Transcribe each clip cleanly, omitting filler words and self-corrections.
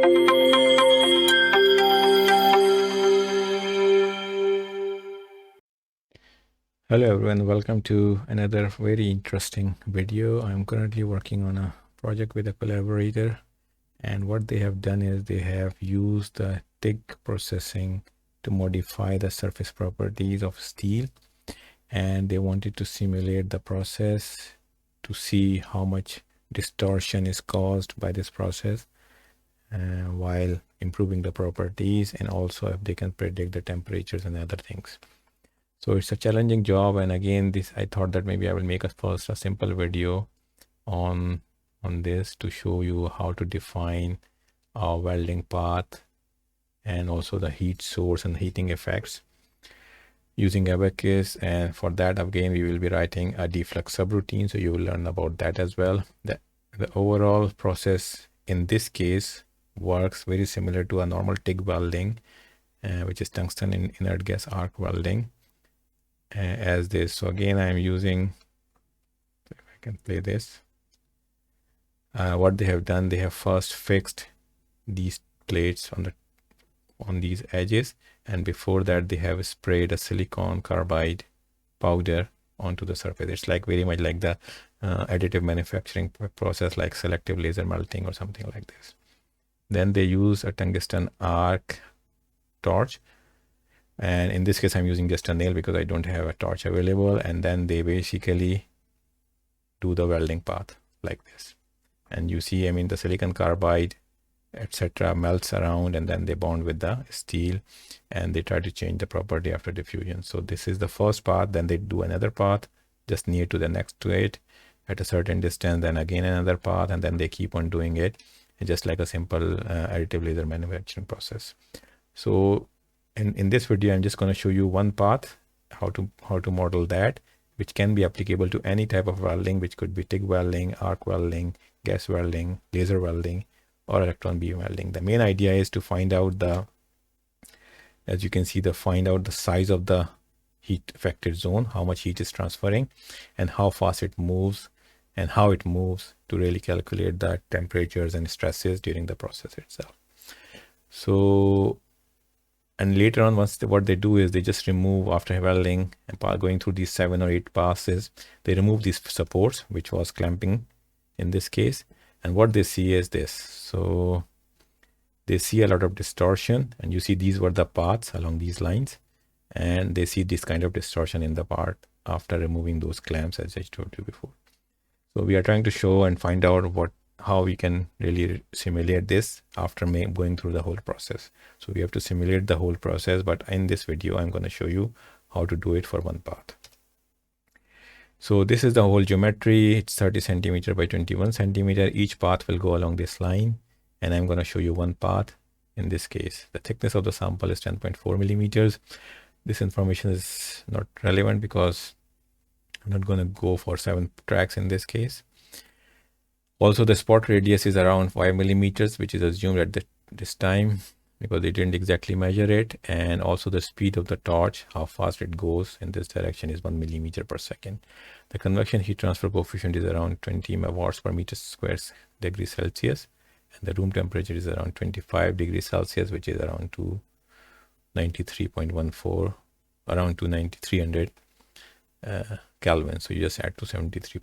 Hello everyone, welcome to another very interesting video. I'm currently working on a project with a collaborator, and what they have done is they have used the TIG processing to modify the surface properties of steel, and they wanted to simulate the process to see how much distortion is caused by this process while improving the properties, and also if they can predict the temperatures and other things. So it's a challenging job, and again I thought that maybe I will make a simple video on this to show you how to define a welding path and also the heat source and heating effects using ABAQUS. And for that, again, we will be writing a DFLUX subroutine, so you will learn about that as well. The overall process in this case works very similar to a normal TIG welding, which is tungsten in inert gas arc welding. As this. So again, I'm using, if I can play this, what they have done, they have first fixed these plates on these edges, and before that they have sprayed a silicon carbide powder onto the surface. It's like very much like the additive manufacturing process, like selective laser melting or something like this. Then they use a tungsten arc torch, and in this case I'm using just a nail because I don't have a torch available. And then they basically do the welding path like this, and you see, I mean, the silicon carbide etc melts around, and then they bond with the steel, and they try to change the property after diffusion. So this is the first path. Then they do another path just near to the next to it at a certain distance, then again another path, and then they keep on doing it. It's just like a simple additive laser manufacturing process. So in this video, I'm just going to show you one path, how to model that, which can be applicable to any type of welding, which could be TIG welding, arc welding, gas welding, laser welding, or electron beam welding. The main idea is to find out as you can see, find out the size of the heat affected zone, how much heat is transferring, and how fast it moves, and how it moves to really calculate the temperatures and stresses during the process itself. So, and later on, what they do is they just remove, after welding and going through these 7 or 8 passes, they remove these supports, which was clamping in this case. And what they see is this. So they see a lot of distortion, and you see these were the paths along these lines, and they see this kind of distortion in the part after removing those clamps, as I told you before. So we are trying to show and find out how we can really simulate this after going through the whole process. So we have to simulate the whole process, but in this video I'm going to show you how to do it for one path. So this is the whole geometry. It's 30 centimeter by 21 centimeter. Each path will go along this line, and I'm going to show you one path. In this case, the thickness of the sample is 10.4 millimeters. This information is not relevant because I'm not going to go for 7 tracks in this case. Also, the spot radius is around 5 millimeters, which is assumed at this time because they didn't exactly measure it. And also the speed of the torch, how fast it goes in this direction, is 1 millimeter per second. The convection heat transfer coefficient is around 20 watts per meter square degree Celsius. And the room temperature is around 25 degrees Celsius, which is around 293.14, around 300 Kelvin. So you just add to 73.14.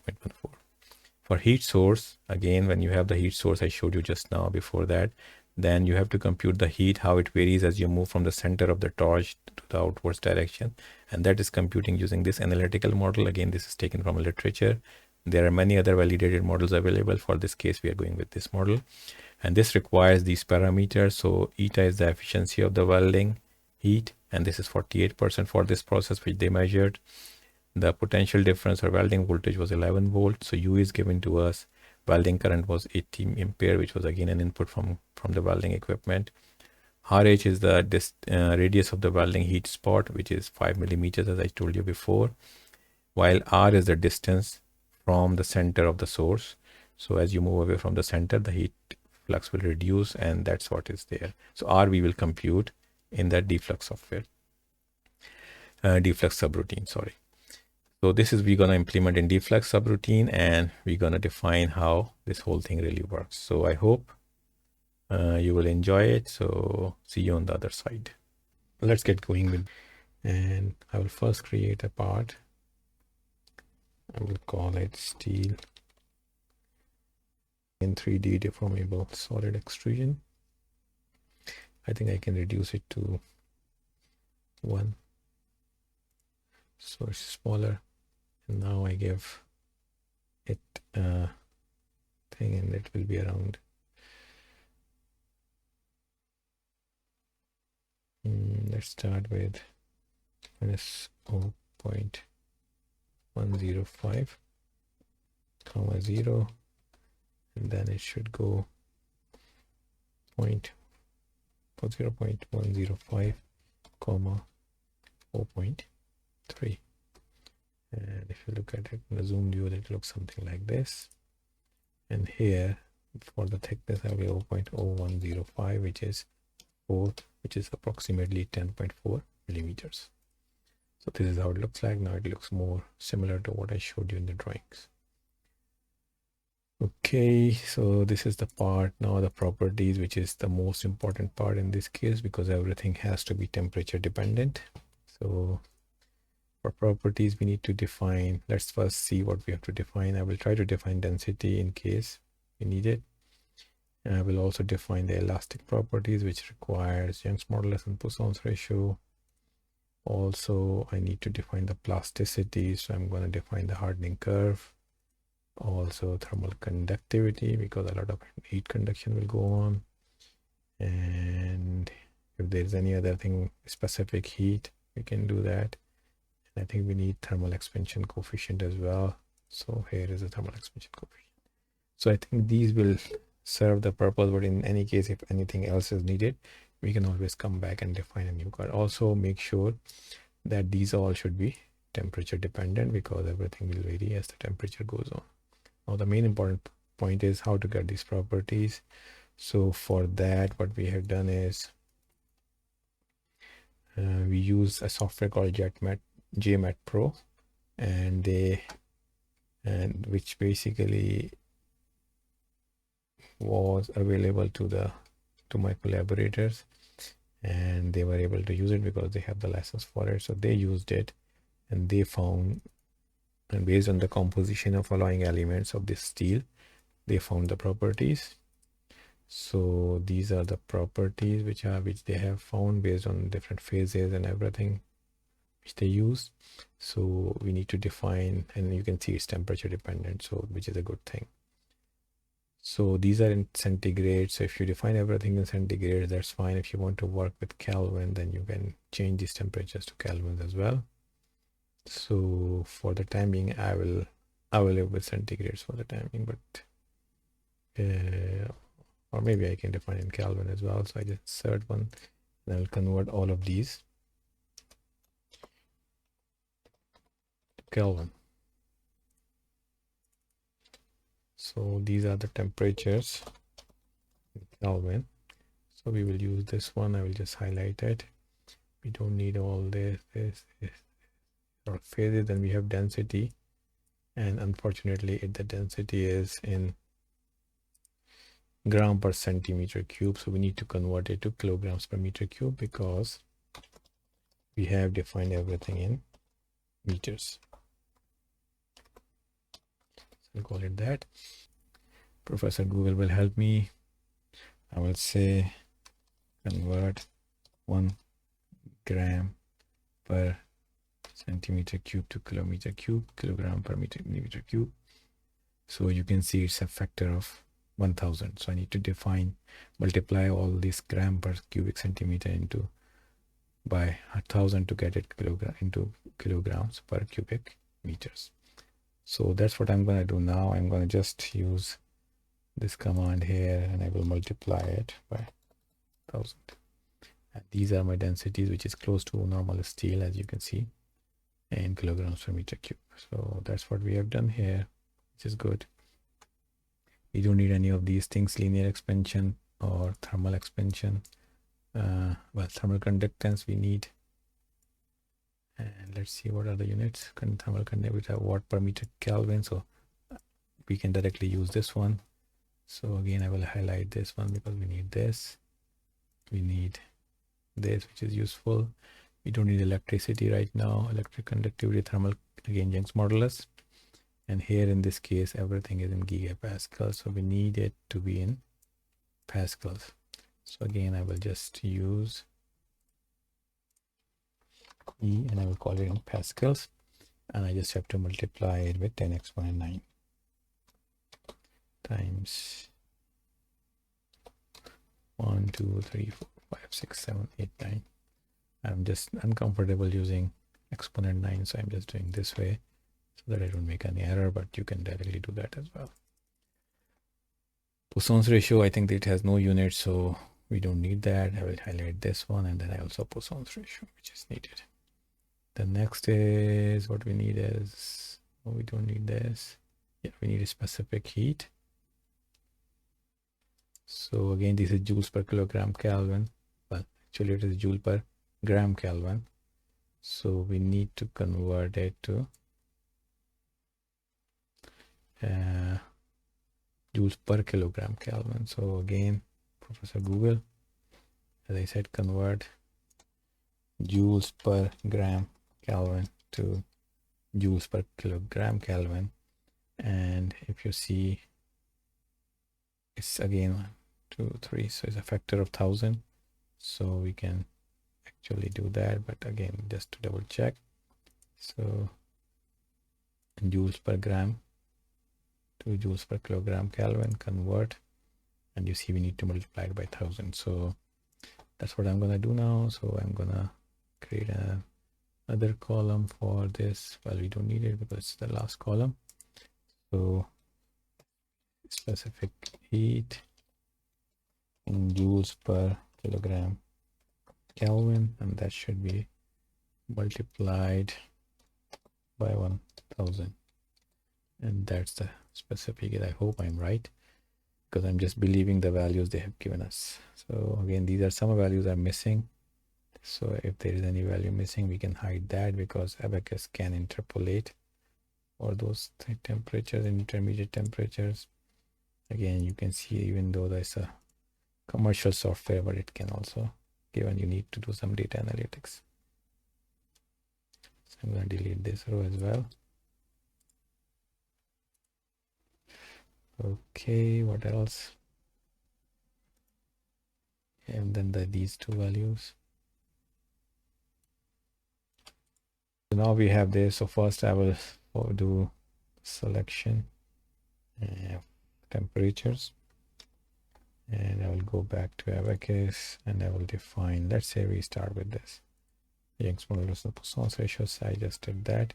For heat source, again, when you have the heat source I showed you just now before that, then you have to compute the heat, how it varies as you move from the center of the torch to the outwards direction. And that is computing using this analytical model. Again, this is taken from literature. There are many other validated models available. For this case, we are going with this model. And this requires these parameters. So eta is the efficiency of the welding heat, and this is 48% for this process, which they measured. The potential difference or welding voltage was 11 volts. So U is given to us. Welding current was 80 ampere, which was again an input from the welding equipment. RH is the radius of the welding heat spot, which is 5 millimeters, as I told you before, while R is the distance from the center of the source. So as you move away from the center, the heat flux will reduce, and that's what is there. So R we will compute in that DFLUX software, DFLUX subroutine, sorry. So this is we're going to implement in DFLUX subroutine, and we're going to define how this whole thing really works. So I hope You will enjoy it. So see you on the other side. Let's get going with, and I will first create a part. I will call it steel in 3D deformable solid extrusion. I think I can reduce it to 1, so it's smaller. And now I give it a thing, and it will be around let's start with minus 0.105 comma 0, and then it should go 0.105 comma 0.3. And if you look at it in the zoom view, it looks something like this. And here for the thickness I will 0.0105, which is approximately 10.4 millimeters. So this is how it looks like. Now it looks more similar to what I showed you in the drawings. Okay, so this is the part. Now the properties, which is the most important part in this case, because everything has to be temperature dependent. So for properties, we need to define, let's first see what we have to define. I will try to define density in case we need it. And I will also define the elastic properties, which requires Young's modulus and Poisson's ratio. Also, I need to define the plasticity, so I'm going to define the hardening curve. Also thermal conductivity, because a lot of heat conduction will go on. And if there's any other thing, specific heat, we can do that. And I think we need thermal expansion coefficient as well. So here is a thermal expansion coefficient. So I think these will serve the purpose, but in any case, if anything else is needed, we can always come back and define a new card. Also make sure that these all should be temperature dependent, because everything will vary as the temperature goes on. Now the main important point is how to get these properties. So for that, what we have done is we use a software called JMAT Pro, and which basically was available to my collaborators, and they were able to use it because they have the license for it. So they used it, and they found, and based on the composition of alloying elements of this steel, they found the properties. So these are the properties which they have found based on different phases and everything which they use. So we need to define, and you can see it's temperature dependent, so which is a good thing. So these are in centigrade. So if you define everything in centigrade, that's fine. If you want to work with Kelvin, then you can change these temperatures to Kelvin as well. So for the time being, I will live with centigrades for the time being, but or maybe I can define in Kelvin as well. So I just insert one, and I'll convert all of these to Kelvin. So these are the temperatures in Kelvin. So we will use this one. I will just highlight it. We don't need all this or phases. Then we have density, and unfortunately the density is in gram per centimeter cube, so we need to convert it to kilograms per meter cube, because we have defined everything in meters. So I'll call it that. Professor Google will help me. I will say convert 1 gram per centimeter cube to kilometer cube, kilogram per millimeter cube. So you can see it's a factor of 1000. So I need to multiply all this gram per cubic centimeter by 1000 to get it into kilograms per cubic meters. So that's what I'm going to do now. I'm going to just use this command here, and I will multiply it by 1000. And these are my densities, which is close to normal steel, as you can see, in kilograms per meter cube. So that's what we have done here, which is good. We don't need any of these things, linear expansion or thermal expansion. Well, thermal conductance we need. And let's see what are the units. Thermal conductance, watt per meter Kelvin. So we can directly use this one. So again, I will highlight this one because we need this. We need this, which is useful. We don't need electricity right now. Electric conductivity, thermal, again, Young's modulus. And here in this case, everything is in gigapascal. So we need it to be in pascals. So again, I will just use E and I will call it in pascals. And I just have to multiply it with 10 exponent 9 times 1, 2, 3, 4, 5, 6, 7, 8, 9. I'm just uncomfortable using exponent 9, so I'm just doing this way so that I don't make any error, but you can directly do that as well. Poisson's ratio, I think that it has no unit, so we don't need that. I will highlight this one, and then I also Poisson's ratio, which is needed. The next is what we need is, oh, we don't need this. Yeah, we need a specific heat. So again, this is joules per kilogram Kelvin. Well, actually it is joule per gram Kelvin. So we need to convert it to joules per kilogram Kelvin. So again, Professor Google, as I said, convert joules per gram Kelvin to joules per kilogram Kelvin. And if you see, it's again 1, 2, 3, so it's a factor of 1000. So we can actually do that, but again, just to double check. So joules per gram to joules per kilogram Kelvin, convert, and you see we need to multiply it by 1000. So that's what I'm gonna do now. So I'm gonna create another column for this. Well, we don't need it because it's the last column. So specific heat in joules per kilogram Kelvin, and that should be multiplied by 1000. And that's the specific. I hope I'm right, because I'm just believing the values they have given us. So again, these are some values are missing. So if there is any value missing, we can hide that, because ABAQUS can interpolate for those temperatures and intermediate temperatures. Again, you can see, even though there's a commercial software, but it can also, given you need to do some data analytics. So I'm going to delete this row as well. Okay, what else? And then these two values. So now we have this. So first I will do selection temperatures, and I will go back to ABAQUS and I will define, let's say we start with this Young's modulus and Poisson's ratio. So I just did that.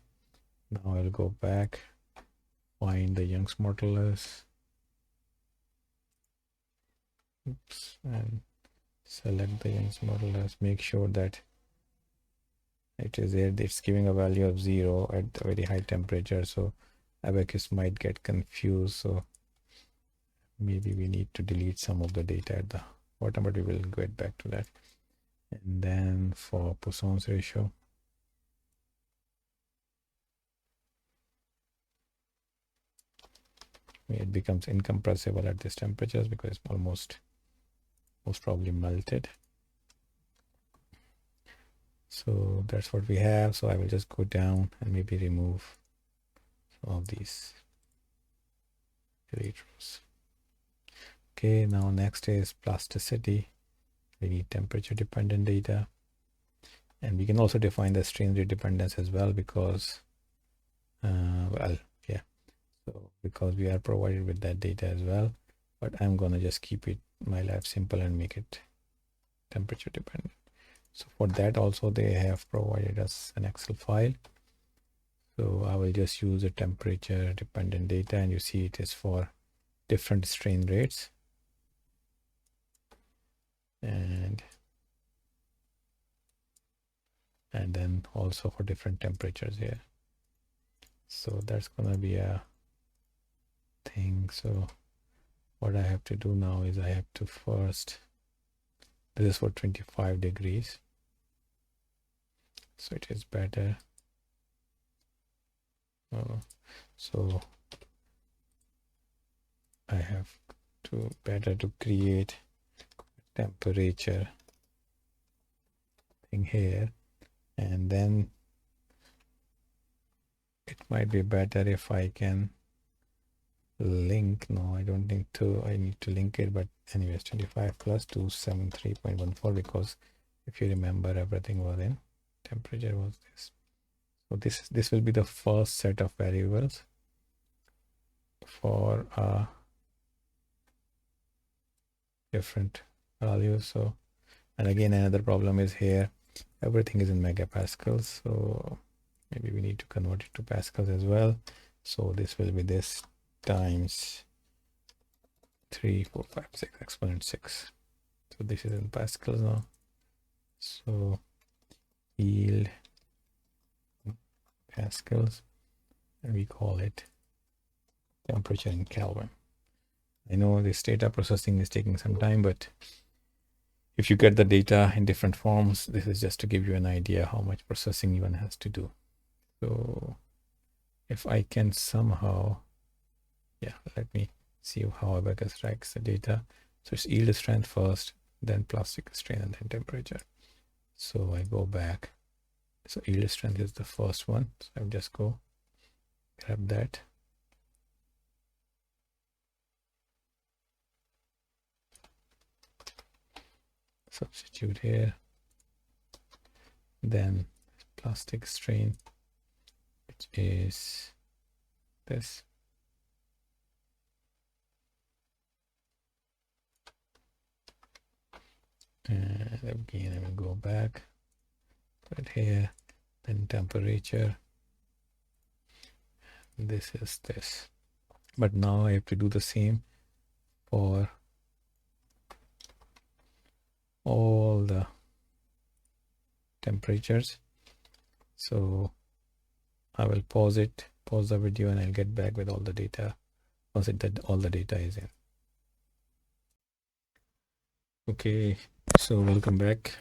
Now I'll go back, find the Young's modulus, and select the Young's modulus. Make sure that it is there. It's giving a value of 0 at a very high temperature, so ABAQUS might get confused. So maybe we need to delete some of the data at the bottom, but we will get back to that. And then for Poisson's ratio, it becomes incompressible at these temperatures because it's almost most probably melted. So that's what we have. So I will just go down and maybe remove some of these rows. Okay, now next is plasticity. We need temperature dependent data, and we can also define the strain rate dependence as well, because so because we are provided with that data as well, but I'm gonna just keep it my lab simple and make it temperature dependent. So for that also they have provided us an Excel file. So I will just use the temperature dependent data, and you see it is for different strain rates and then also for different temperatures here. So that's gonna be a thing. So what I have to do now is I have to first, this is for 25 degrees, so it is better. So I have better to create temperature thing here, and then it might be better if I can link. No, I don't think to. I need to link it, but anyways, 25 plus 273.14, because if you remember, everything was in temperature was this. So this will be the first set of variables for different values. So, and again, another problem is here, everything is in megapascals, so maybe we need to convert it to pascals as well. So this will be this times 3, 4, 5, 6 exponent 6. So this is in pascals now. So yield pascals, and we call it temperature in Kelvin. I know this data processing is taking some time, but if you get the data in different forms, this is just to give you an idea how much processing one has to do. So if I can somehow, yeah, let me see how ABAQUS tracks the data. So it's yield strength first, then plastic strain, and then temperature. So I go back. So yield strength is the first one. So I'll just go grab that. Substitute here. Then plastic strain, which is this. And again, I will go back, put it here, then temperature. This is this. But now I have to do the same for all the temperatures. So I will pause the video, and I'll get back with all the data once all the data is in. Okay, so welcome back.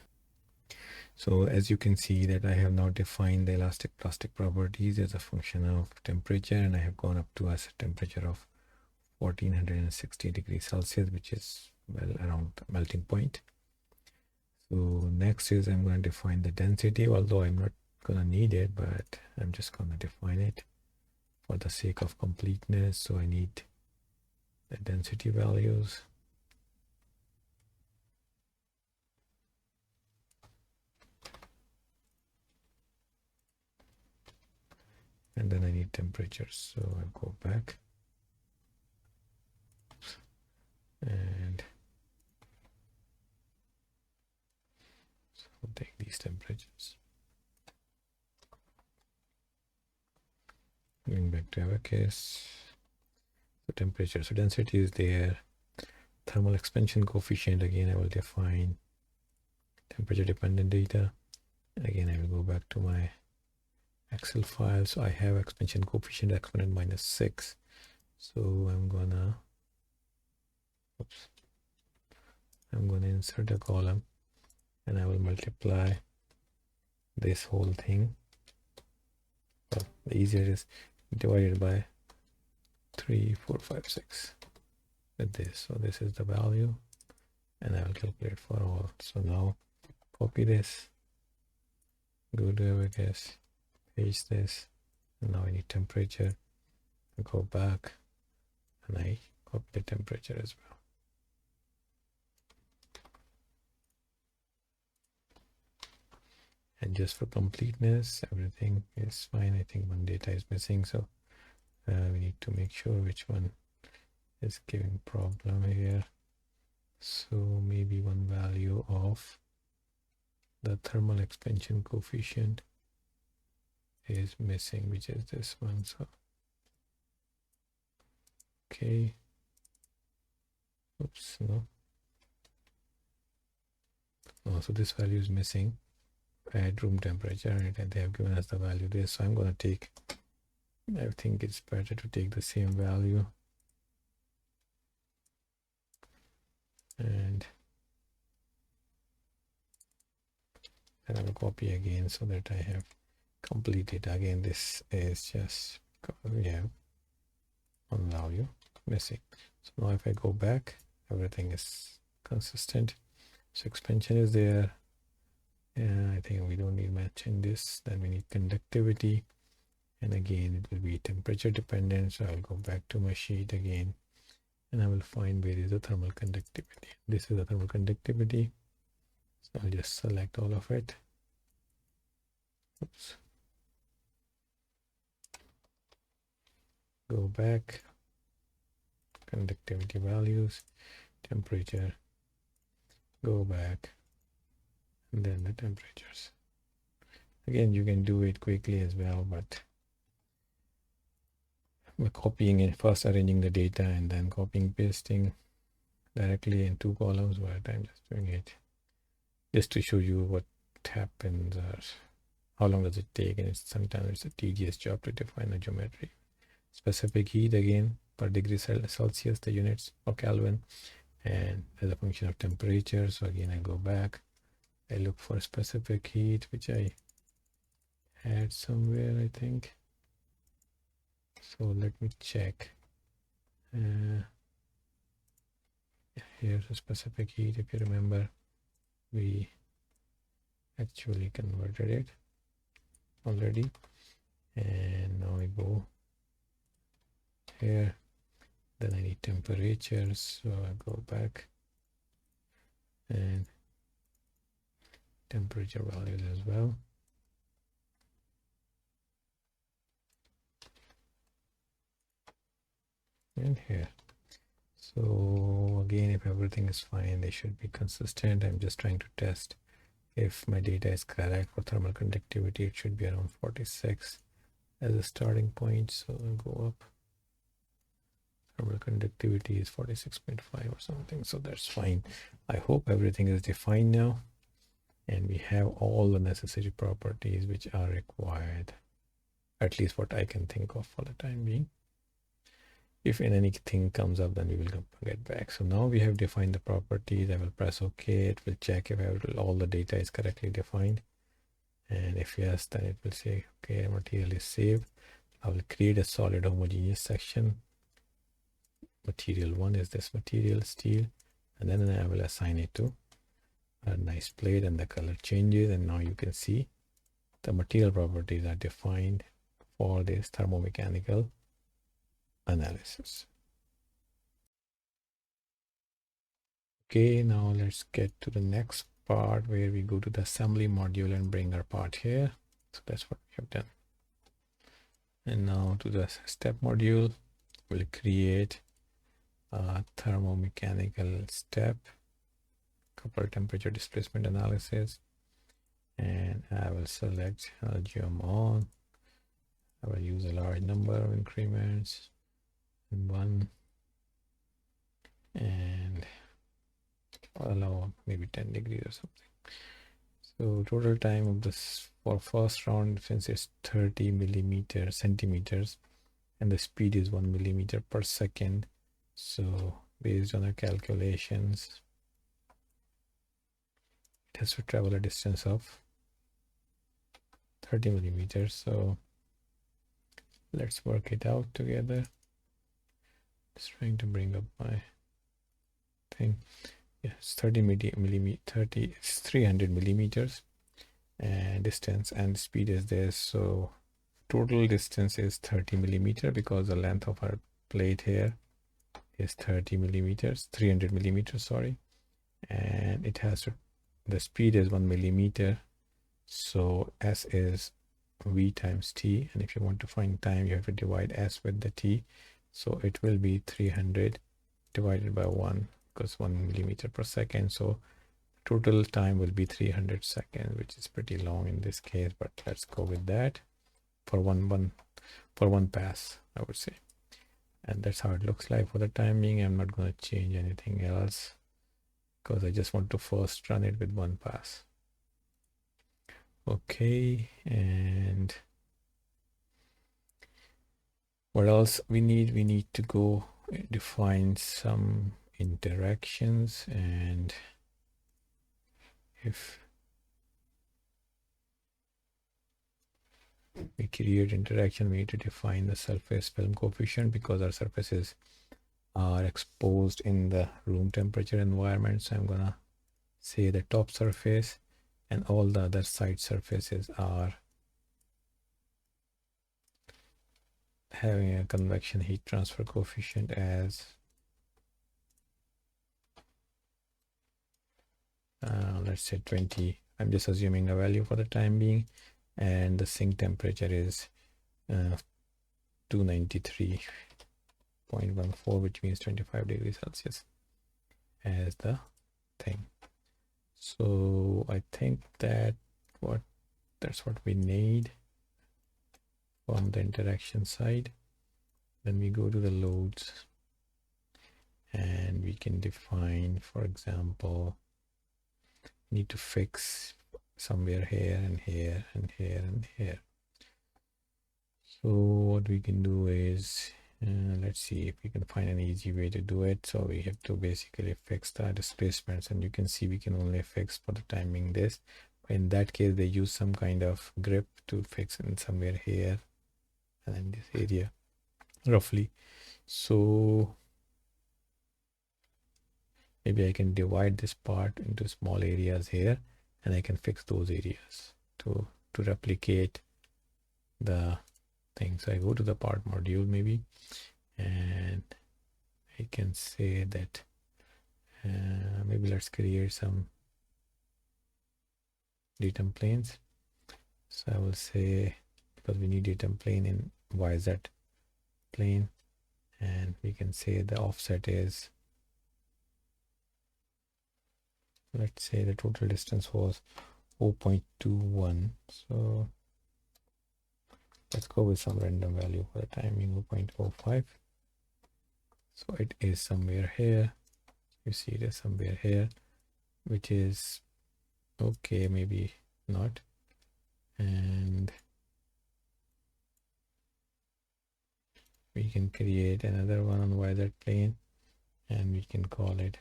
So as you can see that I have now defined the elastic plastic properties as a function of temperature, and I have gone up to a temperature of 1460 degrees Celsius, which is well around the melting point. So next is I'm going to define the density, although I'm not going to need it, but I'm just going to define it for the sake of completeness. So I need the density values. And then I need temperatures. So I'll go back and so I'll take these temperatures. Going back to ABAQUS. So temperature, so density is there. Thermal expansion coefficient, again I will define temperature dependent data. And again I will go back to my Excel file. So I have expansion coefficient exponent -6. So I'm gonna insert a column, and I will multiply this whole thing. Well, the easier is divided by 3, 4, 5, 6 with this. So this is the value, and I will calculate for all. So now copy this, go to ABAQUS, paste this, and now I need temperature. I go back and I copy the temperature as well. And just for completeness, everything is fine. I think one data is missing, so we need to make sure which one is giving problem here. So maybe one value of the thermal expansion coefficient is missing, which is this one. So okay, oops, no, so this value is missing. I had room temperature, and they have given us the value there. So I'm going to take, I think it's better to take the same value, and then I will copy again so that I have complete data. Again, this is just because we have one value missing. So now if I go back, everything is consistent. So expansion is there. Yeah, I think we don't need much in this. Then we need conductivity. And again, it will be temperature dependent. So I'll go back to my sheet again and I will find where is the thermal conductivity. This is the thermal conductivity. So I'll just select all of it. Oops. Go back, conductivity values, temperature, go back, and then the temperatures. Again, you can do it quickly as well, but we're copying it, first arranging the data and then copying, pasting directly in two columns, but I'm just doing it just to show you what happens or how long does it take. And sometimes it's a tedious job to define a geometry. Specific heat, again, per degree Celsius, the units, or Kelvin, and as a function of temperature. So again, I go back, I look for specific heat, which I had somewhere, I think. So let me check. Here's a specific heat. If you remember, we actually converted it already. And now I go here. Then I need temperatures. So I go back and temperature values as well. And here. So again, if everything is fine, they should be consistent. I'm just trying to test if my data is correct for thermal conductivity. It should be around 46 as a starting point. So I'll go up. Thermal conductivity is 46.5 or something. So that's fine. I hope everything is defined now. And we have all the necessary properties which are required. At least what I can think of for the time being. If anything comes up, then we will get back. So now we have defined the properties. I will press OK. It will check if all the data is correctly defined. And if yes, then it will say, okay, material is saved. I will create a solid homogeneous section. Material 1 is this material, steel. And then I will assign it to a nice plate, and the color changes. And now you can see the material properties are defined for this thermomechanical analysis. Okay, now let's get to the next part where we go to the assembly module and bring our part here. So that's what we have done. And now to the step module, we'll create a thermomechanical step, couple temperature displacement analysis, and I will select geom on. I will use a large number of increments, and 1, and allow maybe 10 degrees or something. So total time of this for first round, since it's 30 centimeters, and the speed is 1 millimeter per second. So based on our calculations, it has to travel a distance of 30 millimeters. So let's work it out together. Just trying to bring up my thing. Yeah, it's 300 millimeters and distance, and speed is there. So total distance is 30 millimeter because the length of our plate here is 300 millimeters, sorry. And it has to, the speed is 1 millimeter. So S is V times T. And if you want to find time, you have to divide S with the T. So it will be 300 divided by 1, because 1 millimeter per second. So total time will be 300 seconds, which is pretty long in this case, but let's go with that for one pass, I would say. And that's how it looks like for the time being. I'm not going to change anything else because I just want to first run it with one pass. Okay, and what else we need? We need to go define some interactions, and if we create interaction, we need to define the surface film coefficient because our surfaces are exposed in the room temperature environment. So I'm gonna say the top surface, and all the other side surfaces are having a convection heat transfer coefficient as let's say 20. I'm just assuming a value for the time being, and the sink temperature is 293.14, which means 25 degrees Celsius as the thing. So I think that's what we need from the interaction side. Then we go to the loads, and we can define, for example, need to fix somewhere here and here and here and here. So what we can do is let's see if we can find an easy way to do it. So we have to basically fix the displacements, and you can see we can only fix for the timing this. In that case, they use some kind of grip to fix in somewhere here and in this area roughly. So maybe I can divide this part into small areas here, and I can fix those areas to replicate the thing. So I go to the part module maybe, and I can say that maybe let's create some datum planes. So I will say, because we need datum plane in YZ plane, and we can say the offset is, let's say the total distance was 0.21. So let's go with some random value for the timing, 0.05. So it is somewhere here. You see it is somewhere here, which is okay, maybe not. And we can create another one on YZ plane, and we can call it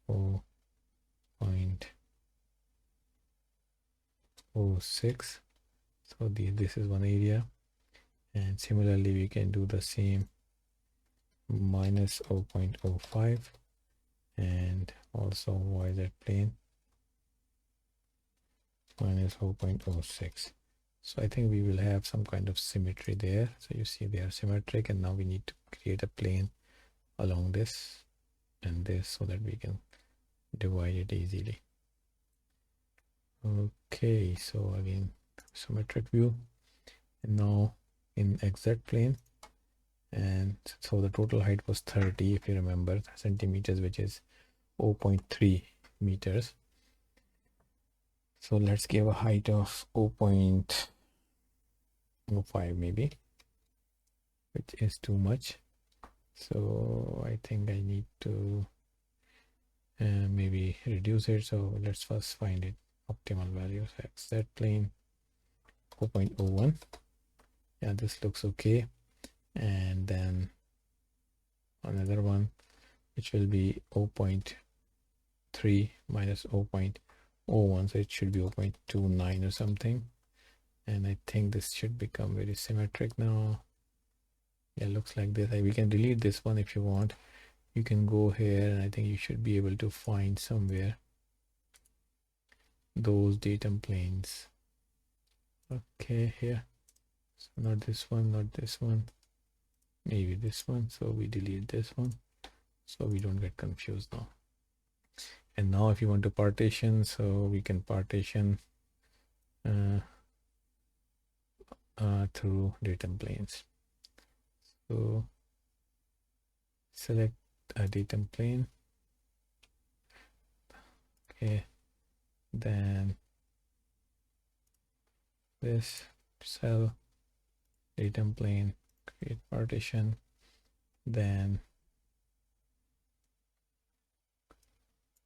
0.06. So this is one area, and similarly we can do the same, minus 0.05, and also YZ plane minus 0.06. So I think we will have some kind of symmetry there. So you see they are symmetric, and now we need to create a plane along this and this so that we can divide it easily. Okay, so again, symmetric view, and now in exact plane, and so the total height was 30, if you remember, centimeters, which is 0.3 meters. So let's give a height of 0.05 maybe, which is too much. So I think I need to maybe reduce it. So let's first find it optimal values. That plane 0.01. Yeah, this looks okay. And then another one which will be 0.3 minus 0.01, so it should be 0.29 or something. And I think this should become very symmetric now. Yeah, looks like this. We can delete this one if you want. You can go here, and I think you should be able to find somewhere those datum planes. Okay, here. So not this one, not this one, maybe this one. So we delete this one so we don't get confused now. And now if you want to partition, so we can partition through datum planes. So select a datum plane. Okay, then this cell, datum plane, create partition, then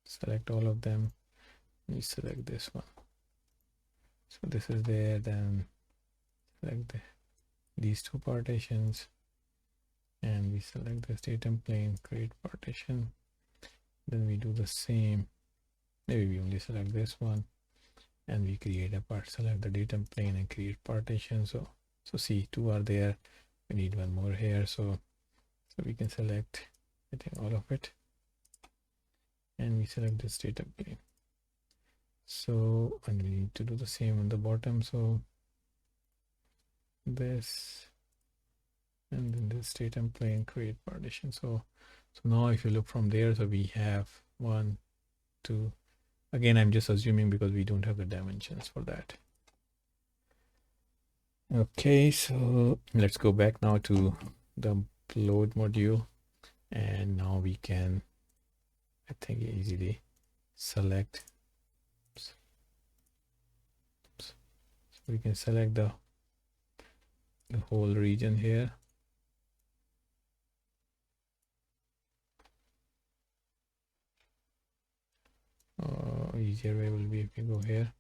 select all of them. We select this one. So this is there, then select these two partitions, and we select this datum plane, create partition. Then we do the same. Maybe we only select this one, and we create a part, select the datum plane and create partition. So see, two are there. We need one more here. So So we can select, I think, all of it, and we select this data plane. So, and we need to do the same on the bottom. So this, and then this data plane, create partition. So now if you look from there, so we have 1, 2. Again, I'm just assuming because we don't have the dimensions for that. Okay, so let's go back now to the load module, and now we can, I think, easily select. So we can select the whole region here. Easier way will be if we go here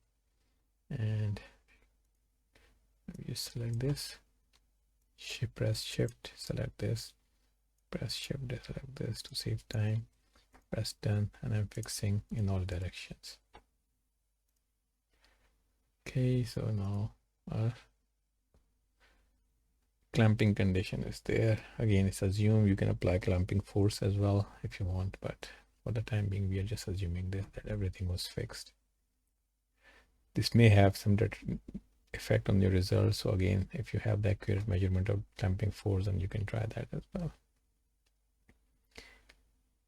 and we just select this, press shift, select this, press shift, select this to save time, press done, and I'm fixing in all directions. Okay, so now our clamping condition is there. Again, it's assumed. You can apply clamping force as well if you want, but for the time being we are just assuming that everything was fixed. This may have some effect on your results, so again, if you have the accurate measurement of clamping force, then you can try that as well.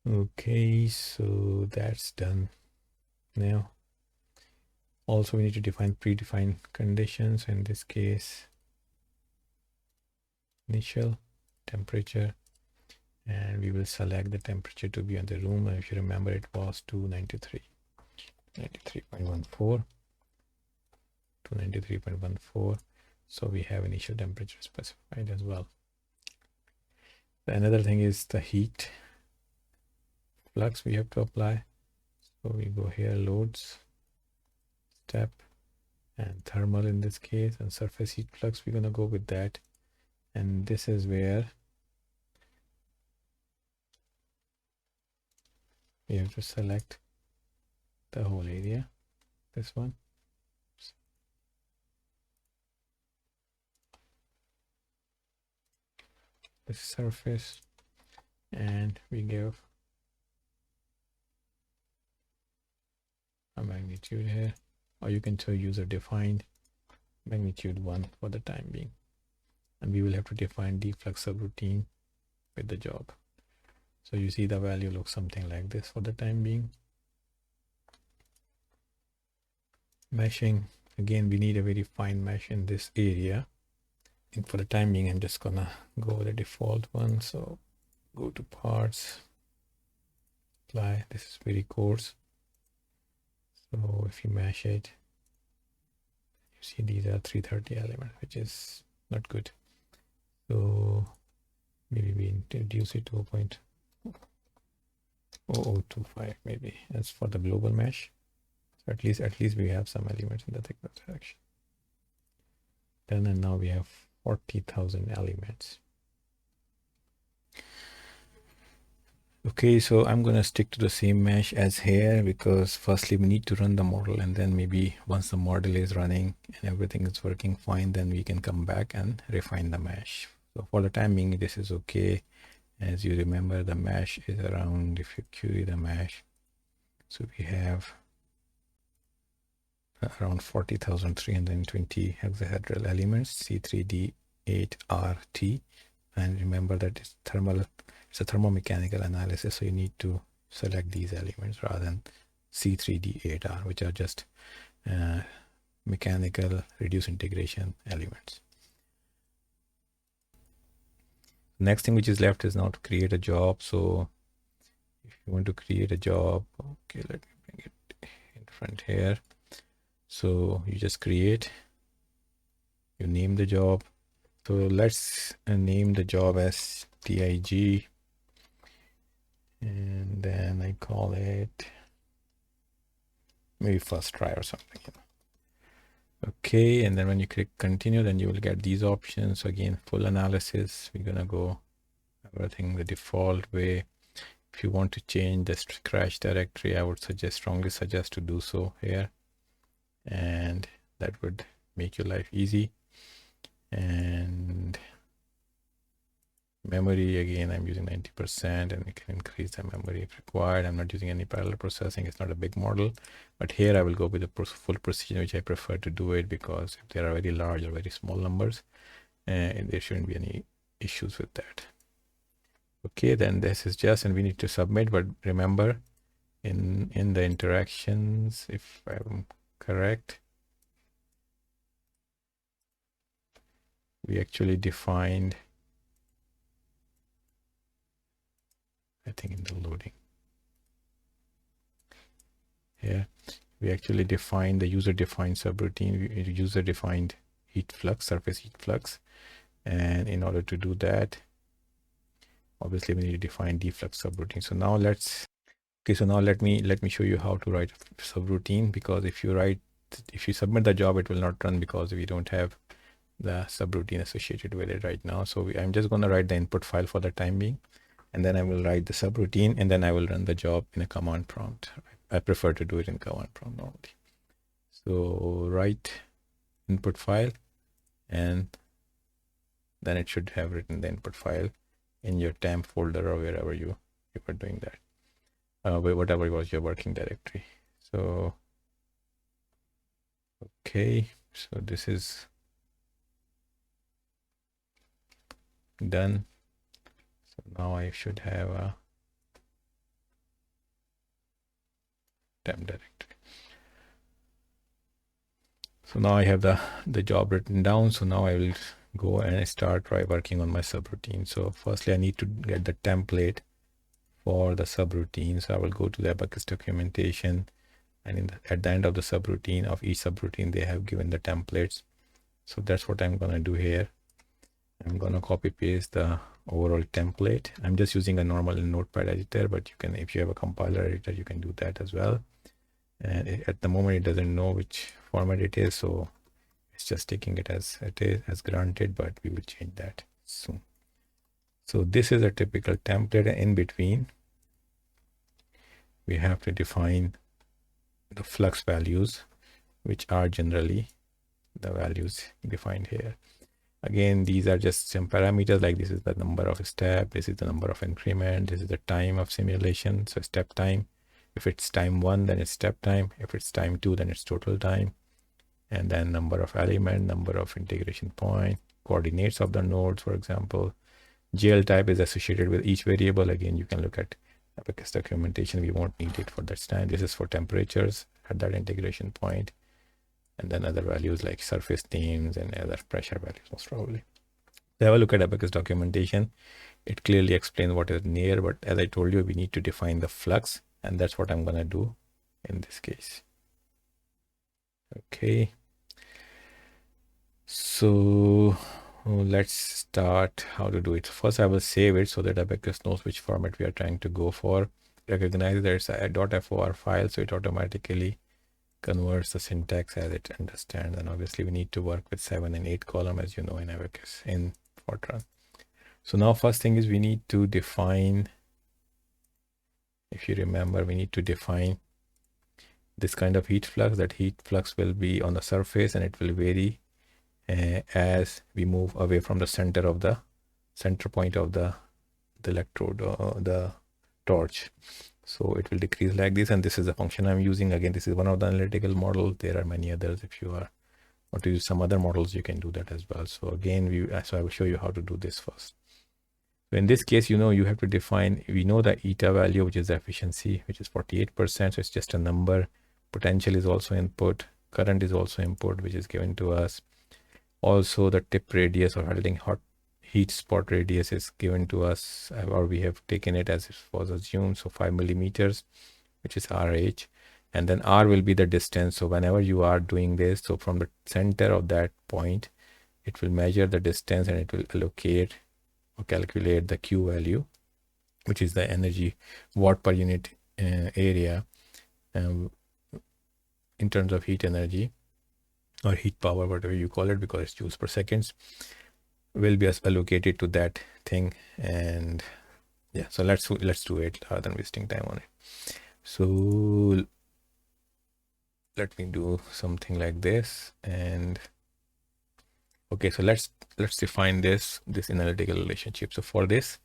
Okay, so that's done. Now also we need to define predefined conditions. In this case, initial temperature, and we will select the temperature to be on the room, and if you remember, it was 293.14. So we have initial temperature specified as well. Another thing is the heat flux we have to apply. So we go here, loads, step, and thermal in this case, and surface heat flux, we're gonna go with that. And this is where we have to select the whole area, this one. This surface, and we give a magnitude here, or you can tell user defined magnitude 1 for the time being, and we will have to define DFLUX subroutine with the job. So you see the value looks something like this for the time being. Meshing, again, we need a very fine mesh in this area, and for the time being I'm just gonna go with the default one. So go to parts, apply, this is very coarse. So if you mesh it, you see these are 330 elements, which is not good. So maybe we introduce it to 0.0025 maybe as for the global mesh. So at least we have some elements in the thickness direction. Done, and now we have 40,000 elements. Okay, so I'm gonna stick to the same mesh as here, because firstly we need to run the model, and then maybe once the model is running and everything is working fine, then we can come back and refine the mesh. So for the time being, this is okay. As you remember, the mesh is around, if you query the mesh, so we have around 40,320 hexahedral elements, C3D8RT, and remember that it's a thermomechanical analysis, so you need to select these elements rather than C3D8R, which are just mechanical reduced integration elements. Next thing which is left is now to create a job. So if you want to create a job, okay, let me bring it in front here. So you just create, you name the job. So let's name the job as TIG, and then I call it maybe first try or something. Okay, and then when you click continue, then you will get these options. So again, full analysis, we're gonna go everything the default way. If you want to change the crash directory, I would strongly suggest to do so here, and that would make your life easy. And Memory, again, I'm using 90%, and we can increase the memory if required. I'm not using any parallel processing. It's not a big model, but here I will go with the full precision, which I prefer to do it, because if there are very large or very small numbers, there shouldn't be any issues with that. Okay, then this is just, and we need to submit, but remember in the interactions, if I'm correct, we actually defined, I think in the loading, yeah, we actually defined the user-defined subroutine, user-defined heat flux, surface heat flux. And in order to do that, obviously we need to define DFLUX subroutine. So now let me show you how to write a subroutine, because if you submit the job, it will not run because we don't have the subroutine associated with it right now. So I'm just going to write the input file for the time being, and then I will write the subroutine, and then I will run the job in a command prompt. I prefer to do it in command prompt normally. So write input file, and then it should have written the input file in your temp folder or wherever you were doing that, whatever was your working directory. So okay, so this is done. So now I should have a temp directory. So now I have the job written down. So now I will go and start working on my subroutine. So firstly, I need to get the template for the subroutine. So I will go to the ABAQUS documentation, and at the end of the subroutine, of each subroutine, they have given the templates. So that's what I'm going to do here. I'm going to copy paste the overall template. I'm just using a normal notepad editor, but you can, if you have a compiler editor, you can do that as well. And at the moment, it doesn't know which format it is, so it's just taking it as it is, as granted, but we will change that soon. So this is a typical template, and in between we have to define the flux values, which are generally the values defined here. Again, these are just some parameters, like this is the number of step, this is the number of increment, this is the time of simulation, so step time. If it's time 1, then it's step time. If it's time 2, then it's total time. And then number of element, number of integration point, coordinates of the nodes, for example. GL type is associated with each variable. Again, you can look at ABAQUS documentation. We won't need it for that time. This is for temperatures at that integration point. And then other values like surface themes and other pressure values, most probably. So have a look at ABAQUS documentation. It clearly explains what is near, but as I told you, we need to define the flux, and that's what I'm going to do in this case. Okay. So let's start how to do it. First, I will save it so that ABAQUS knows which format we are trying to go for. Recognize that it's a .for file, so it automatically converts the syntax as it understands. And obviously we need to work with 7 and 8 column, as you know, in ABAQUS in Fortran. So now first thing is we need to define, if you remember, we need to define this kind of heat flux. That heat flux will be on the surface, and it will vary as we move away from the center point of the electrode or the torch. So it will decrease like this, and this is the function I'm using. Again, this is one of the analytical models. There are many others. If you are want to use some other models, you can do that as well. So again, I will show you how to do this first. So in this case, you have to define, we know the eta value, which is the efficiency, which is 48%. So it's just a number. Potential is also input. Current is also input, which is given to us. Also, the tip radius or hot heat spot radius is given to us, or we have taken it as it was assumed. So 5 millimeters, which is RH, and then R will be the distance. So whenever you are doing this, so from the center of that point, it will measure the distance, and it will allocate or calculate the Q value, which is the energy watt per unit area in terms of heat energy or heat power, whatever you call it, because it's joules per seconds, will be allocated to that thing. And yeah, so let's do it rather than wasting time on it. So let me do something like this, and Okay, so let's define this analytical relationship. So for this,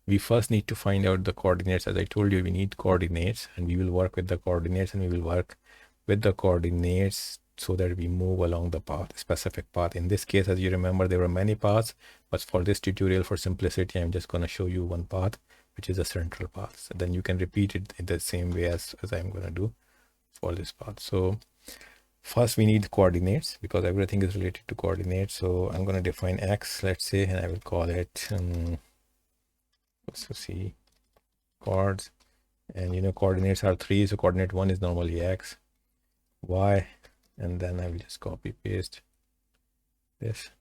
we first need to find out the coordinates. As I told you, we need coordinates, and we will work with the coordinates, and we will work with the coordinates so that we move along the path, specific path. In this case, as you remember, there were many paths, but for this tutorial, for simplicity, I'm just going to show you one path, which is a central path. So then you can repeat it in the same way as I'm going to do for this path. So first we need coordinates because everything is related to coordinates. So I'm going to define X, let's say, and I will call it, let's see, chords. And you know, coordinates are 3. So coordinate 1 is normally X, Y, and then I will just copy paste this.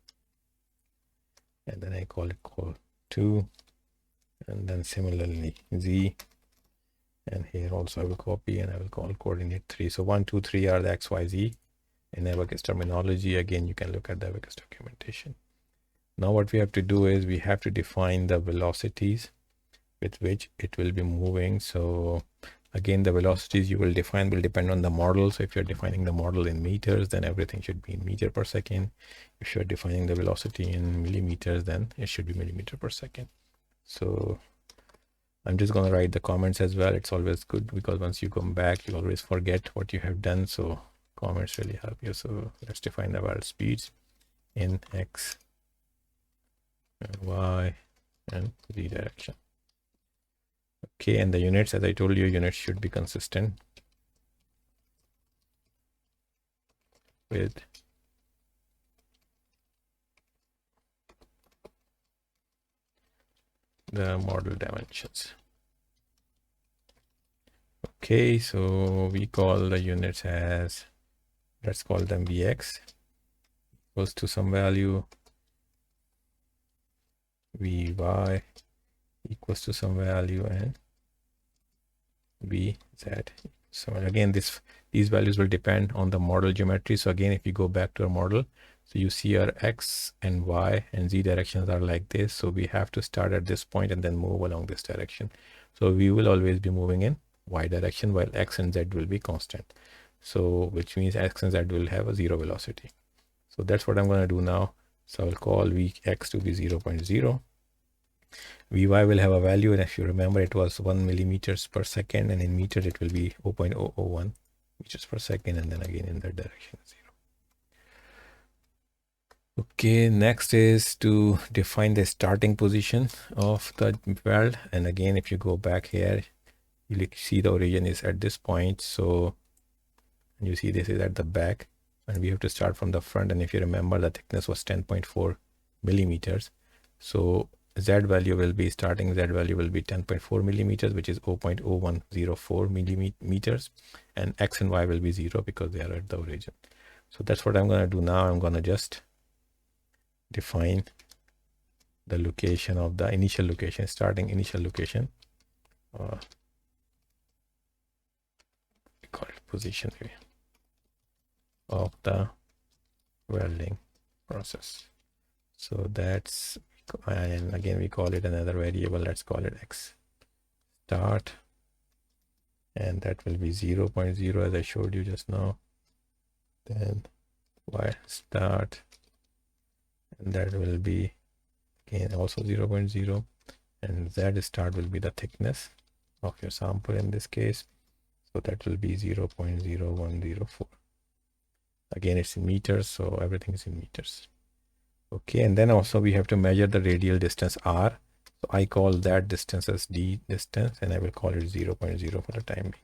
And then I call it call 2. And then similarly Z. And here also I will copy and I will call coordinate 3. So 1, 2, 3 are the X, Y, Z. In ABAQUS terminology, again, you can look at the ABAQUS documentation. Now what we have to do is we have to define the velocities with which it will be moving. So again, the velocities you will define will depend on the model. So if you're defining the model in meters, then everything should be in meter per second. If you're defining the velocity in millimeters, then it should be millimeter per second. So I'm just going to write the comments as well. It's always good because once you come back, you always forget what you have done. So comments really help you. So let's define the world speeds in X and Y and Z direction. Okay, and the units, as I told you, units should be consistent with the model dimensions. Okay, so we call the units as, let's call them Vx equals to some value, Vy equals to some value, and Vz. So again, these values will depend on the model geometry. So again, if you go back to our model, so you see our X and Y and Z directions are like this. So we have to start at this point and then move along this direction. So we will always be moving in Y direction while X and Z will be constant. So which means X and Z will have a 0 velocity. So that's what I'm going to do now. So I'll call Vx to be 0.0. Vy will have a value, and if you remember, it was 1 millimeters per second, and in meters it will be 0.001 meters per second, and then again in that direction 0. Okay, next is to define the starting position of the weld. And again, if you go back here, you see the origin is at this point. So you see this is at the back, and we have to start from the front. And if you remember, the thickness was 10.4 millimeters. So Z value will be 10.4 millimeters, which is 0.0104 millimeters, and X and Y will be 0 because they are at the origin. So that's what I'm going to do now. I'm going to just define the location of the initial location, starting initial location. We call it position of the welding process. So that's, and again we call it another variable, let's call it X start, and that will be 0.0 as I showed you just now. Then Y start, and that will be again also 0.0, and Z start will be the thickness of your sample in this case. So that will be 0.0104. Again, it's in meters, so everything is in meters. Okay, and then also we have to measure the radial distance R. So I call that distance as D distance, and I will call it 0.0 for the time being.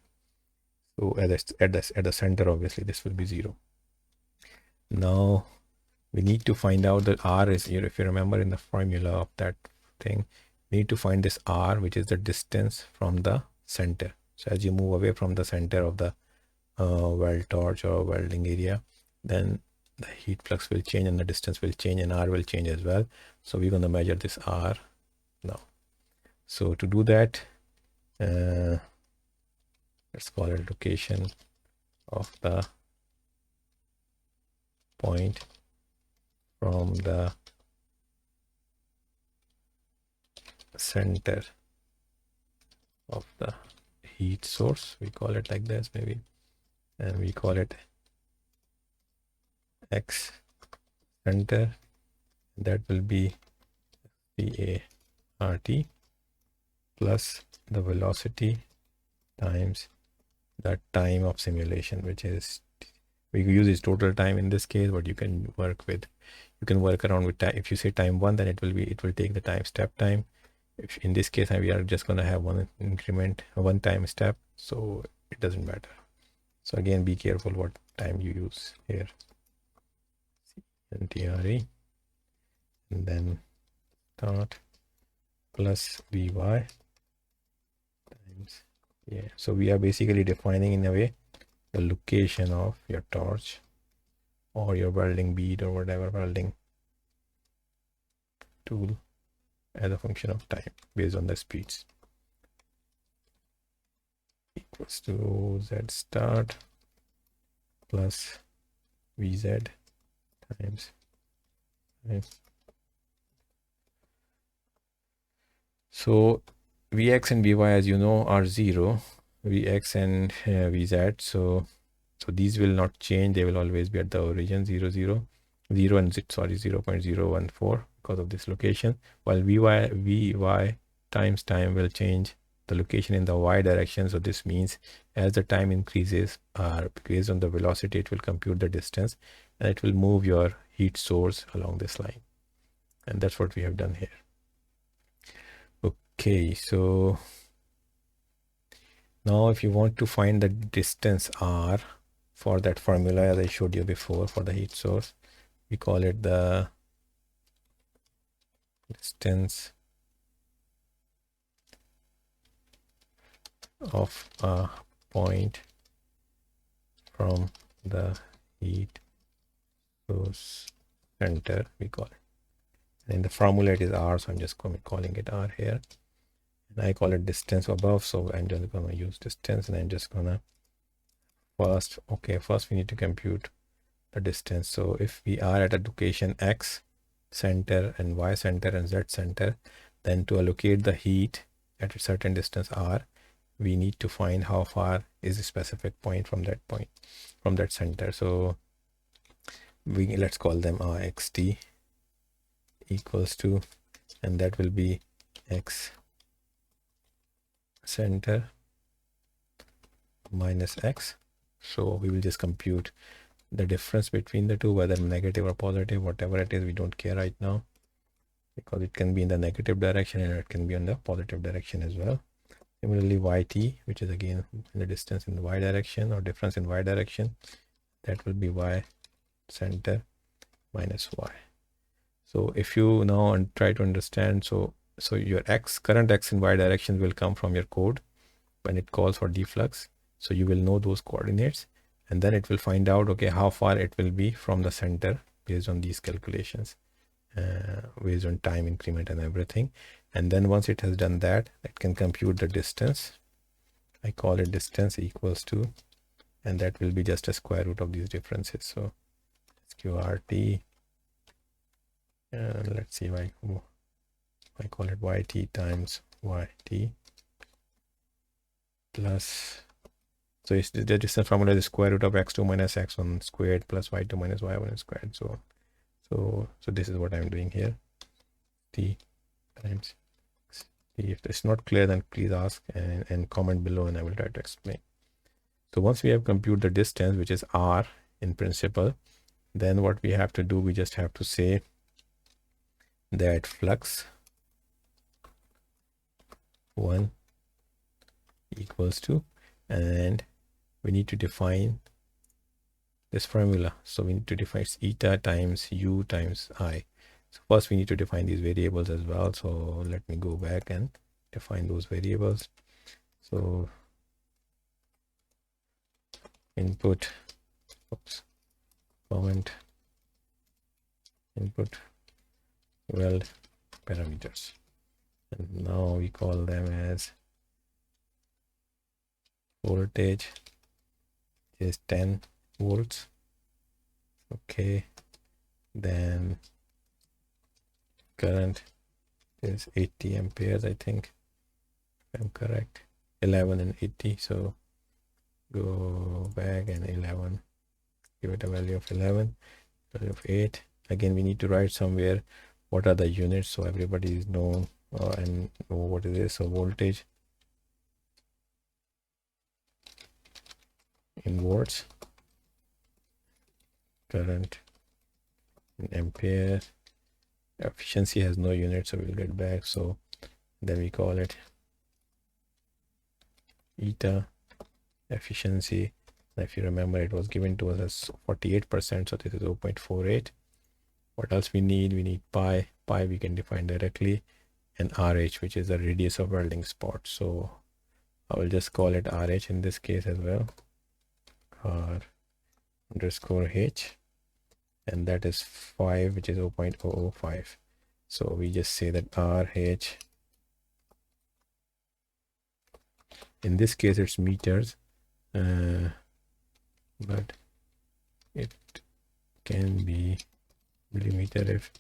So at the center, obviously this will be 0. Now we need to find out that R is here. If you remember in the formula of that thing, we need to find this R, which is the distance from the center. So as you move away from the center of the weld torch or welding area, then the heat flux will change and the distance will change and R will change as well. So we're going to measure this R now. So to do that, let's call it location of the point from the center of the heat source. We call it like this maybe, and we call it X center, That will be CART plus the velocity times the time of simulation, which is, we use is total time in this case, but you can work around with time. If you say time 1, then it will take the time step time. If in this case we are just going to have one increment, one time step, so it doesn't matter. So again, be careful what time you use here. NTRE, and then start plus VY times, yeah. So we are basically defining in a way the location of your torch or your welding bead or whatever welding tool as a function of time based on the speeds. Equals to Z start plus VZ times. So Vx and Vy, as you know, are 0. Vx and Vz. So these will not change. They will always be at the origin 0, 0, 0 and 0.014 because of this location. While Vy times time will change the location in the y direction. So this means as the time increases, based on the velocity, it will compute the distance and it will move your heat source along this line. And that's what we have done here. Okay, so now if you want to find the distance R for that formula as I showed you before for the heat source, we call it the distance of a point from the heat source center, we call it. And in the formula it is R, so I'm just calling it R here. And I call it distance above, so I'm just going to use distance, and I'm just going to first we need to compute the distance. So if we are at a location X center and Y center and Z center, then to allocate the heat at a certain distance R, we need to find how far is a specific point from that center. So let's call them XT equals to, and that will be X center minus X. So we will just compute the difference between the two, whether negative or positive, whatever it is, we don't care right now, because it can be in the negative direction and it can be in the positive direction as well. Similarly, YT, which is again the distance in the Y direction or difference in Y direction, that will be Y center minus Y. So if you now try to understand, so your current X and Y direction will come from your code when it calls for DFLUX. So you will know those coordinates, and then it will find out, okay, how far it will be from the center based on these calculations, based on time increment and everything. And then once it has done that, it can compute the distance. I call it distance equals to, and that will be just a square root of these differences. So SQRT, let's see, I call it YT times YT plus, so it's the distance formula is the square root of x2 minus x1 squared plus y2 minus y1 squared. So this is what I'm doing here. T times T. If it's not clear, then please ask and comment below, and I will try to explain. So once we have computed the distance, which is R in principle, then what we have to do, we just have to say that flux 1 equals to, and we need to define this formula. So we need to define eta times u times I. So first we need to define these variables as well. So let me go back and define those variables. So input, comment, input weld parameters, and now we call them as voltage is 10 volts. Okay, then current is 80 amperes, I think, if I'm correct. 11 and 80, so go back and 11, give it a value of 11, value of 8, again we need to write somewhere what are the units so everybody know and know what it is. So voltage in volts, current in ampere, efficiency has no unit, so we'll get back. So then we call it eta efficiency. If you remember, it was given to us as 48%, so this is 0.48. What else we need? We need pi. Pi we can define directly, and RH, which is the radius of welding spot. So I will just call it RH in this case as well, R underscore H, and that is 5, which is 0.005. So we just say that RH, in this case it's meters, but it can be millimeter if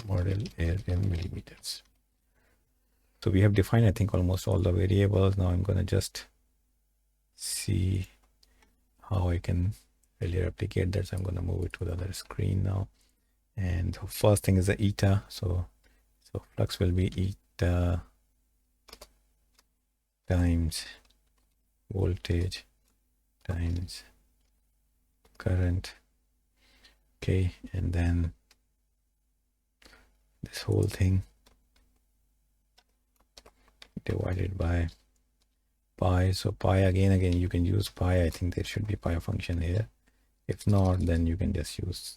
model is in millimeters. So we have defined, I think, almost all the variables. Now I'm going to just see how I can really replicate that. So I'm going to move it to the other screen now. And the first thing is the eta. So flux will be eta times voltage times current. Okay, and then this whole thing divided by pi. So pi again you can use pi. I think there should be pi function here. If not, then you can just use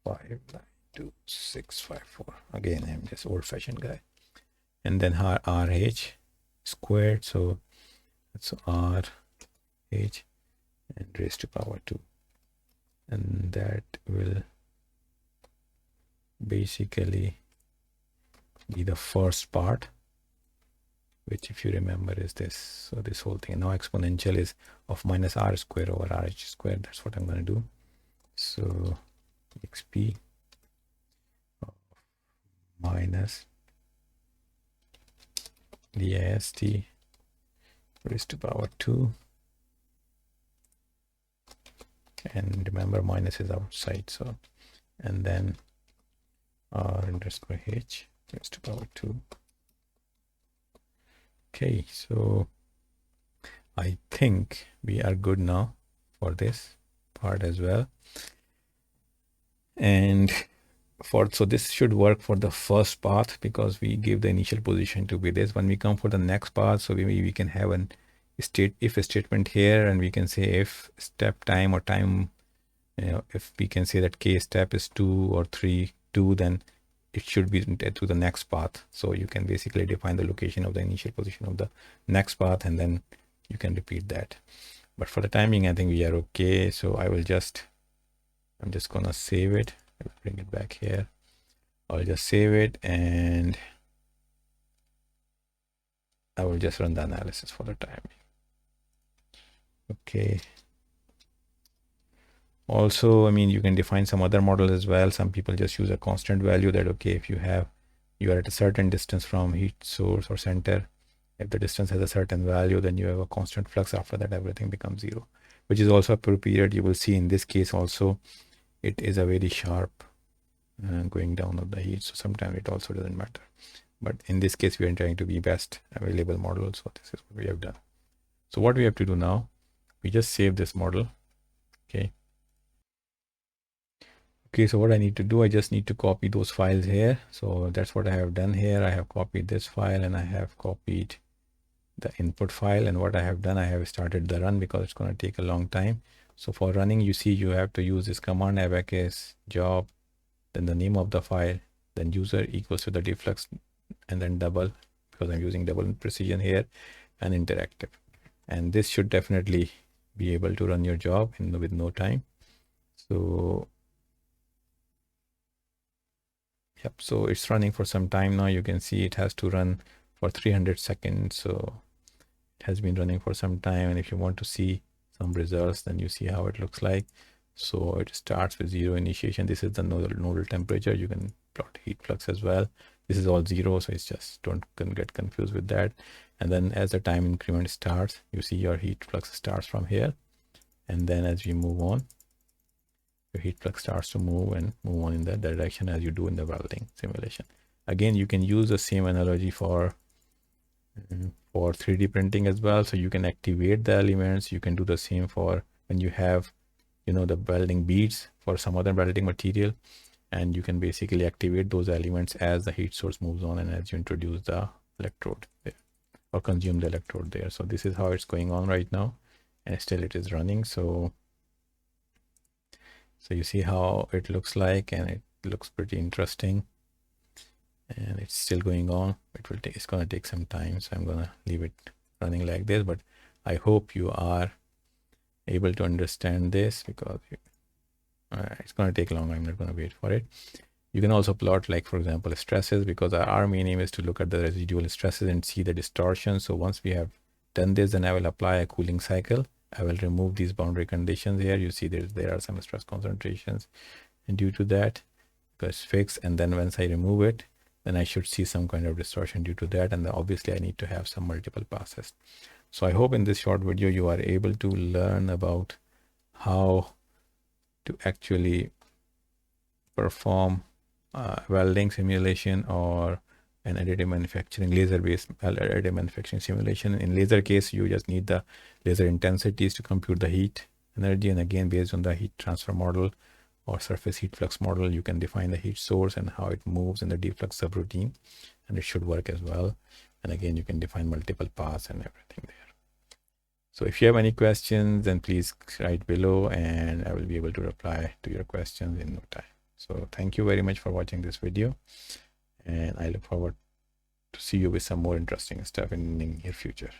3.141159264. Again, I'm just old-fashioned guy. And then RH squared, so that's RH and raised to power 2, and that will basically be the first part, which if you remember is this. So this whole thing now exponential is of minus R square over RH square. That's what I'm going to do. So XP of minus dist raised to power 2, and remember minus is outside, so, and then R underscore H raised to power 2. Okay, so I think we are good now for this part as well. And so this should work for the first path because we give the initial position to be this. When we come for the next path, so we can have an if a statement here, and we can say if step time or time, if we can say that k step is 2 or 3 2, then it should be to the next path. So you can basically define the location of the initial position of the next path, and then you can repeat that. But for the timing, I think we are okay. So I'm just gonna save it. I'll bring it back here. I'll just save it, and I will just run the analysis for the timing. Okay. Also, I mean, you can define some other model as well. Some people just use a constant value that, okay, if you are at a certain distance from heat source or center, if the distance has a certain value, then you have a constant flux. After that, everything becomes 0, which is also appropriate. You will see in this case also, it is a very sharp going down of the heat. So sometimes it also doesn't matter. But in this case, we are trying to be best available model. So this is what we have done. So what we have to do now, we just save this model. Okay. Okay, so what I need to do, I just need to copy those files here. So that's what I have done here. I have copied this file, and I have copied the input file. And what I have done, I have started the run because it's going to take a long time. So for running, you see, you have to use this command ABAQUS job, then the name of the file, then user equals to the DFLUX, and then double, because I'm using double precision here, and interactive. And this should definitely be able to run your job with no time. So yep, so it's running for some time now. You can see it has to run for 300 seconds. So it has been running for some time. And if you want to see some results, then you see how it looks like. So it starts with 0 initiation. This is the nodal temperature. You can plot heat flux as well. This is all 0, so it's just don't get confused with that. And then as the time increment starts, you see your heat flux starts from here. And then as we move on, your heat flux starts to move and move on in that direction as you do in the welding simulation. Again, you can use the same analogy for 3D printing as well. So you can activate the elements. You can do the same for when you have, the welding beads for some other welding material, and you can basically activate those elements as the heat source moves on and as you introduce the electrode there or consume the electrode there. So this is how it's going on right now, and still it is running. So you see how it looks like, and it looks pretty interesting, and it's still going on. It's going to take some time, so I'm going to leave it running like this, but I hope you are able to understand this, because it's going to take long. I'm not going to wait for it. You can also plot, like, for example, stresses, because our main aim is to look at the residual stresses and see the distortion. So once we have done this, then I will apply a cooling cycle. I will remove these boundary conditions here. You see there are some stress concentrations, and due to that, because it's fixed, and then once I remove it, then I should see some kind of distortion due to that, and then obviously I need to have some multiple passes. So I hope in this short video you are able to learn about how to actually perform welding simulation or an additive manufacturing, laser-based additive manufacturing simulation. In laser case, you just need the laser intensities to compute the heat energy, and again, based on the heat transfer model or surface heat flux model, you can define the heat source and how it moves in the DFLUX subroutine, and it should work as well. And again, you can define multiple paths and everything there. So if you have any questions, then please write below, and I will be able to reply to your questions in no time. So thank you very much for watching this video, and I look forward to see you with some more interesting stuff in the near future.